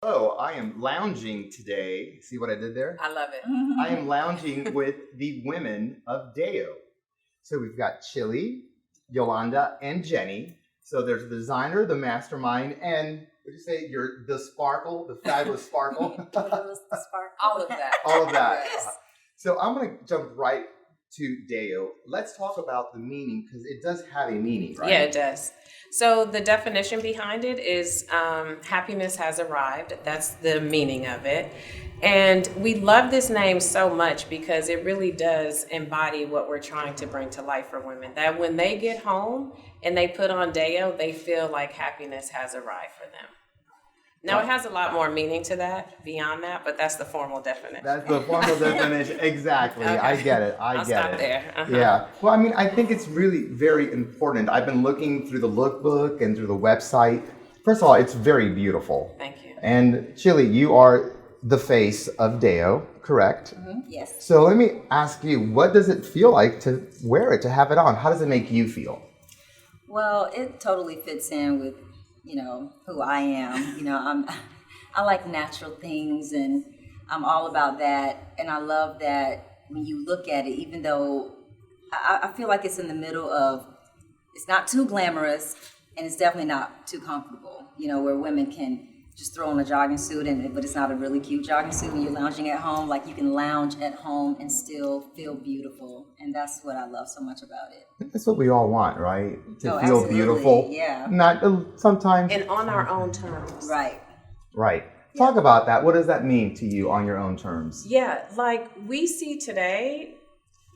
Oh, I am lounging today. See what I did there? I love it. I am lounging with the women of DAYO. So we've got Chilli, Yolanda, and Jenny. So there's the designer, the mastermind, and what did you say? You're the sparkle, the fabulous sparkle. All of that. All of that. Yes. So I'm going to jump right to DAYO. Let's talk about the meaning because it does have a meaning, right? Yeah, it does. So the definition behind it is happiness has arrived. That's the meaning of it. And we love this name so much because it really does embody what we're trying to bring to life for women. That when they get home and they put on DAYO, they feel like happiness has arrived for them. Now, it has a lot more meaning to that, beyond that, but that's the formal definition. That's the formal definition. Exactly. Okay. I get it. I'll get stop it. there. Uh-huh. Yeah. Well, I mean, I think it's really very important. I've been looking through the lookbook and through the website. First of all, it's very beautiful. Thank you. And Chilli, you are the face of DAYO, correct? Mm-hmm. Yes. So let me ask you, what does it feel like to wear it, to have it on? How does it make you feel? Well, it totally fits in with, who I am. I like natural things and I'm all about that. And I love that when you look at it, even though I feel like it's in the middle of, it's not too glamorous and it's definitely not too comfortable, where women can just throw on a jogging suit but it's not a really cute jogging suit when you're lounging at home. Like you can lounge at home and still feel beautiful. And that's what I love so much about it. That's what we all want, right? To feel absolutely. beautiful. Yeah. Not sometimes. And on our own terms. Right. Right. Talk about that. What does that mean to you on your own terms? Yeah, like we see today,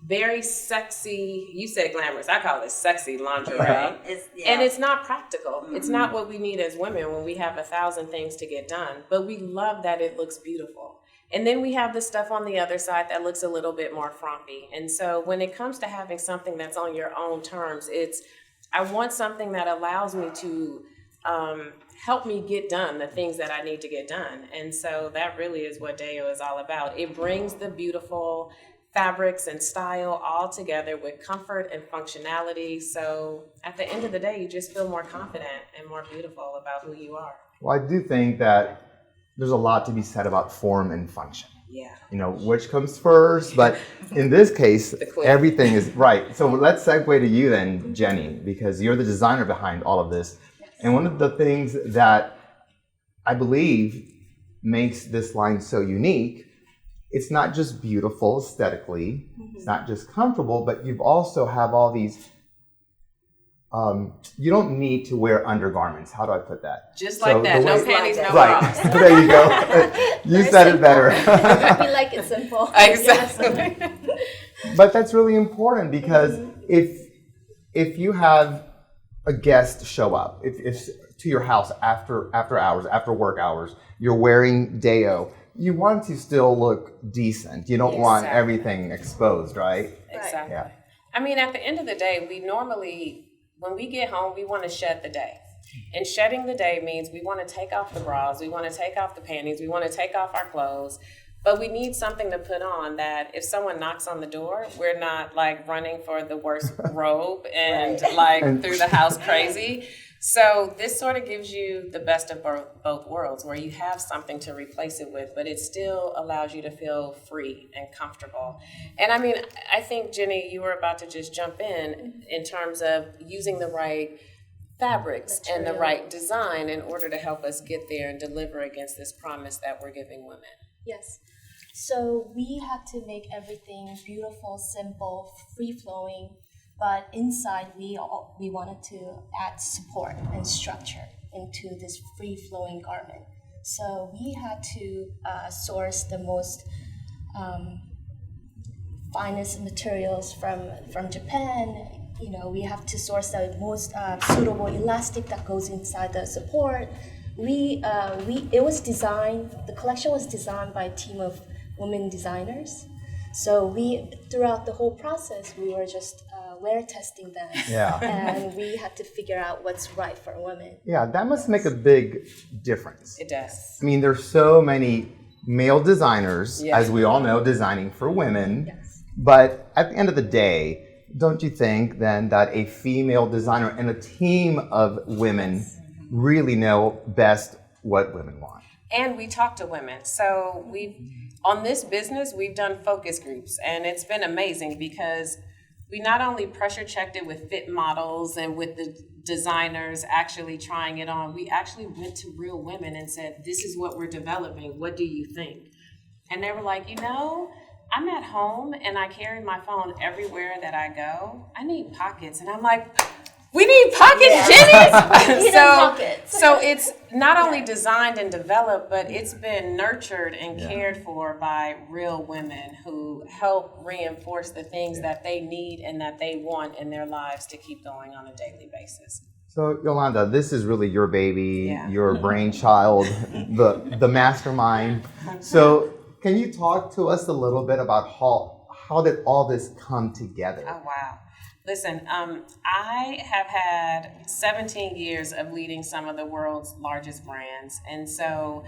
very sexy, you said glamorous, I call it sexy lingerie. And it's not practical. Mm-hmm. It's not what we need as women when we have 1,000 things to get done. But we love that it looks beautiful. And then we have the stuff on the other side that looks a little bit more frumpy. And so when it comes to having something that's on your own terms, I want something that allows me to help me get done the things that I need to get done. And so that really is what DAYO is all about. It brings the beautiful fabrics and style all together with comfort and functionality. So at the end of the day, you just feel more confident and more beautiful about who you are. Well, I do think that there's a lot to be said about form and function. Yeah. Which comes first, but in this case, everything is right. So let's segue to you then, Jenny, because you're the designer behind all of this. And one of the things that I believe makes this line so unique, it's not just beautiful aesthetically, it's not just comfortable, but you also have all these, you don't need to wear undergarments. How do I put that? Just like that, no panties, no bras. There you go. You said it better. We like it simple. Exactly. But that's really important because if you have a guest show up, if to your house after hours, after work hours, you're wearing DAYO, you want to still look decent. You don't want everything exposed, right? Exactly. Yeah. I mean, at the end of the day, when we get home, we want to shed the day. And shedding the day means we want to take off the bras, we want to take off the panties, we want to take off our clothes. But we need something to put on that if someone knocks on the door, we're not like running for the worst robe and through the house crazy. So this sort of gives you the best of both worlds where you have something to replace it with, but it still allows you to feel free and comfortable. And I mean, I think, Jenny, you were about to just jump in terms of using the right fabrics and the right design in order to help us get there and deliver against this promise that we're giving women. Yes. So we had to make everything beautiful, simple, free-flowing, but inside we wanted to add support and structure into this free-flowing garment. So we had to source the most finest materials from Japan. We have to source the most suitable elastic that goes inside the support. It was designed. The collection was designed by a team of women designers. So throughout the whole process, we were just wear testing them. Yeah. And we had to figure out what's right for women. Yeah, that must make a big difference. It does. I mean, there's so many male designers, as we all know, designing for women. Yes. But at the end of the day, don't you think then that a female designer and a team of women really know best what women want? And we talk to women. So on this business, we've done focus groups, and it's been amazing because we not only pressure checked it with fit models and with the designers actually trying it on, we actually went to real women and said, this is what we're developing. What do you think? And they were like, I'm at home and I carry my phone everywhere that I go. I need pockets. And I'm like, we need pockets, Jenny. So it's not only designed and developed, but it's been nurtured and cared for by real women who help reinforce the things that they need and that they want in their lives to keep going on a daily basis. So Yolanda, this is really your baby, your brainchild, the mastermind. So can you talk to us a little bit about how did all this come together? Oh, wow. Listen, I have had 17 years of leading some of the world's largest brands. And so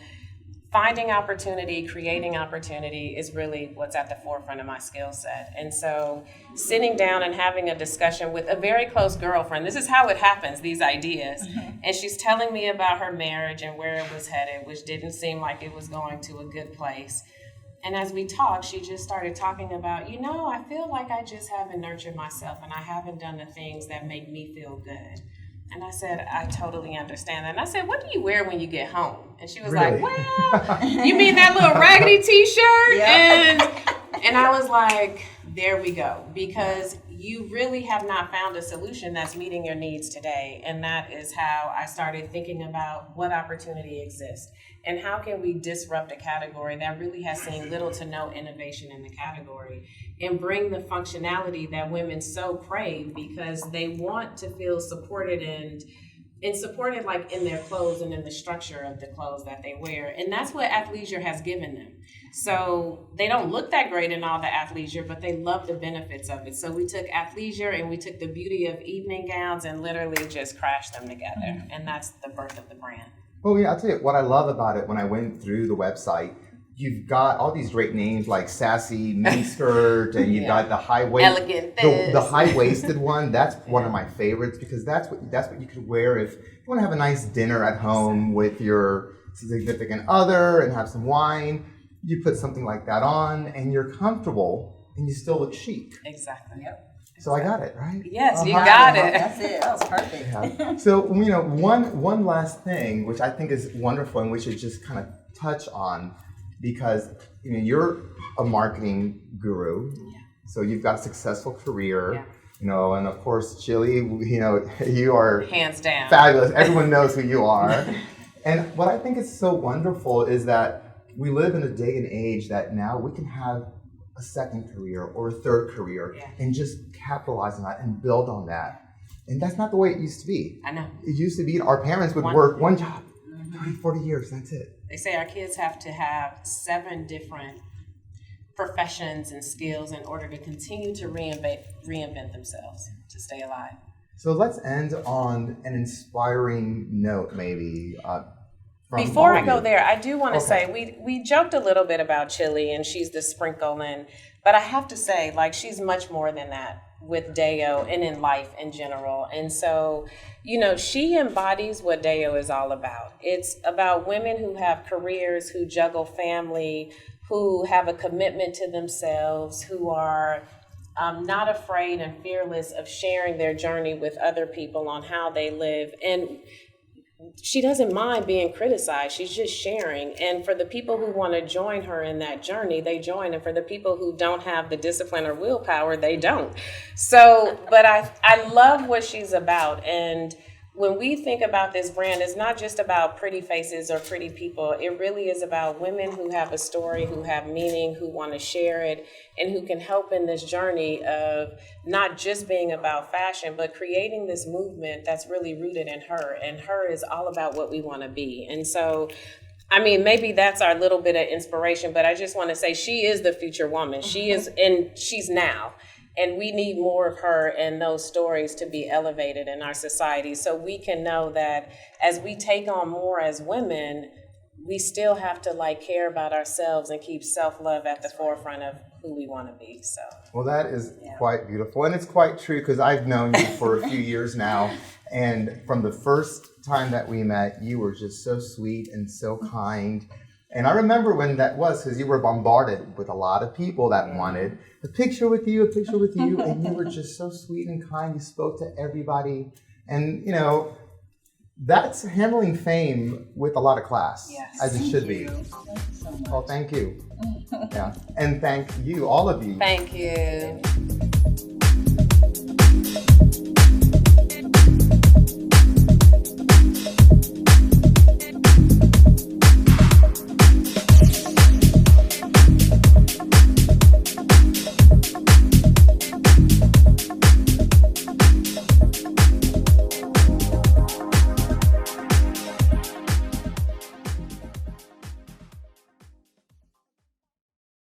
finding opportunity, creating opportunity is really what's at the forefront of my skill set. And so sitting down and having a discussion with a very close girlfriend, this is how it happens, these ideas. And she's telling me about her marriage and where it was headed, which didn't seem like it was going to a good place. And as we talked, she just started talking about, I feel like I just haven't nurtured myself and I haven't done the things that make me feel good. And I said, I totally understand that. And I said, what do you wear when you get home? And she was like, well, you mean that little raggedy t-shirt? Yeah. And I was like, there we go. Because you really have not found a solution that's meeting your needs today. And that is how I started thinking about what opportunity exists. And how can we disrupt a category that really has seen little to no innovation in the category and bring the functionality that women so crave because they want to feel supported and supported like in their clothes and in the structure of the clothes that they wear. And that's what athleisure has given them. So they don't look that great in all the athleisure, but they love the benefits of it. So we took athleisure and we took the beauty of evening gowns and literally just crashed them together. And that's the birth of the brand. Oh yeah, I'll tell you what I love about it when I went through the website. You've got all these great names like sassy miniskirt, and you've got the high waist, elegant the high waisted one. That's one of my favorites because that's what you could wear if you want to have a nice dinner at home with your significant other and have some wine. You put something like that on, and you're comfortable, and you still look chic. Exactly. Yep. So I got it, right? Yes, you got it. That's it. That was perfect. Yeah. So, one last thing, which I think is wonderful and we should just kind of touch on, because you're a marketing guru. Yeah. So you've got a successful career. Yeah. And of course, Chilli, you are hands down fabulous. Everyone knows who you are. And what I think is so wonderful is that we live in a day and age that now we can have a second career or a third career and just capitalize on that and build on that. And that's not the way it used to be. I know. It used to be our parents would work one job, 30, 40 years, that's it. They say our kids have to have 7 different professions and skills in order to continue to reinvent themselves to stay alive. So let's end on an inspiring note, maybe. Before I go there, I do want to say we joked a little bit about Chilli and she's the sprinkle, but I have to say, she's much more than that with DAYO and in life in general. And so, she embodies what DAYO is all about. It's about women who have careers, who juggle family, who have a commitment to themselves, who are not afraid and fearless of sharing their journey with other people on how they live. And she doesn't mind being criticized. She's just sharing. And for the people who want to join her in that journey, they join. And for the people who don't have the discipline or willpower, they don't. So, but I love what she's about. And when we think about this brand, it's not just about pretty faces or pretty people. It really is about women who have a story, who have meaning, who want to share it, and who can help in this journey of not just being about fashion, but creating this movement that's really rooted in her. And her is all about what we want to be. And so, maybe that's our little bit of inspiration, but I just want to say she is the future woman. She is, and she's now. And we need more of her and those stories to be elevated in our society so we can know that as we take on more as women, we still have to care about ourselves and keep self-love at the forefront of who we want to be. So, well, that is quite beautiful. And it's quite true because I've known you for a few years now. And from the first time that we met, you were just so sweet and so kind. And I remember when that was, because you were bombarded with a lot of people that wanted a picture with you, and you were just so sweet and kind. You spoke to everybody. And, you know, that's handling fame with a lot of class, as it should be. Oh, thank you. Yeah, and thank you, all of you. Thank you.